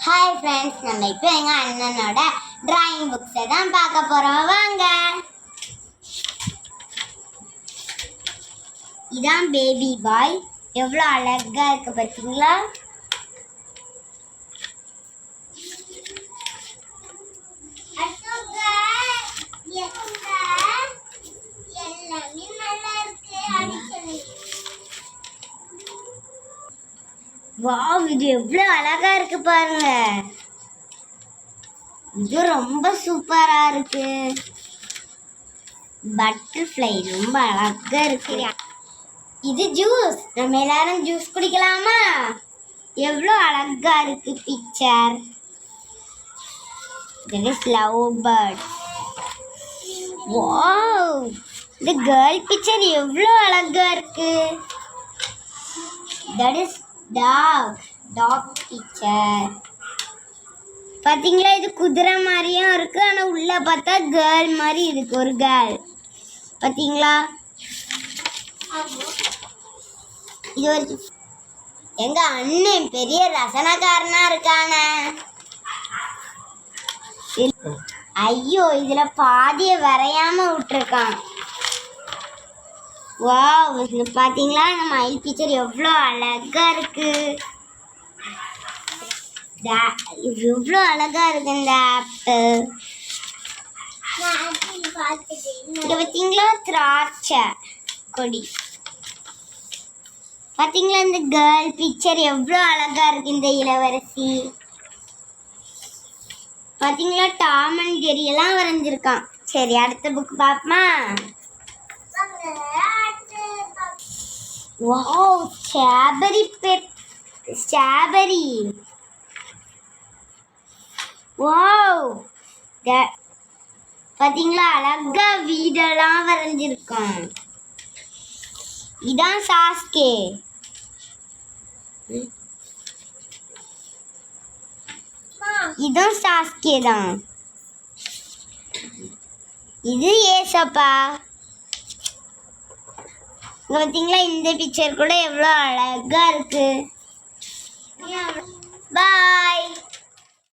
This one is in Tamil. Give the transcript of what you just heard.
ஹாய் ஃப்ரெண்ட்ஸ், நம்ம இப்போ எங்கள் அண்ணனோட டிராயிங் புக்ஸை தான் பார்க்க போகிறோம். வாங்க. இதான் பேபி பாய். எவ்வளோ அழகாக இருக்கு பார்த்தீங்களா? வாவ், இது எவ்வளோ அழகா இருக்கு பாருங்க. இது ரொம்ப சூப்பரா இருக்கு. பட்டர்ஃப்ளை ரொம்ப அழகா இருக்கு. இது ஜூஸ். நம்ம எல்லாரும் ஜூஸ் குடிக்கலாமா? எவ்வளோ அழகா இருக்கு picture. There is love bird. Wow, இந்த girl picture எவ்வளோ அழகா இருக்கு. That is dog picture. பாத்தீங்களா? இது குதிரை மாதிரியும் இருக்கு, ஆனா உள்ள பார்த்தா கேர்ள் மாதிரி இருக்கு. ஒரு கேர்ள் பாத்தீங்களா? இது ஒரு எங்க அண்ணன் பெரிய ரசனக்காரனா இருக்காங்க. ஐயோ, இதுல பாதிய வரையாம விட்டுருக்கான். வாவ், பாத்தீங்களா? நம்ம மயில் பிக்சர் எவ்வளோ அழகா இருக்கு. எவ்வளோ அழகா இருக்கு இந்த ஆப்பிள். இங்க பாத்தீங்களா? திராட்சை கொடி. பாத்தீங்களா? இந்த கேர்ள் பிக்சர் எவ்வளோ அழகா இருக்கு. இந்த இளவரசி பாத்தீங்களா? டாம் அண்ட் ஜெரி எல்லாம் வரைஞ்சிருக்கான். சரி, அடுத்த புக் பாப்போமா? Wow, strawberry. வாவ், பாத்தீங்களா? அழகா வீடெல்லாம் வரைஞ்சிருக்கான். இதான் சாஸ்கே. இதுவும் சாஸ்கே தான். இது ஏசப்பா. இங்க பாத்தீங்களா? இந்த பிக்சர் கூட எவ்வளோ அழகா இருக்கு. பாய்.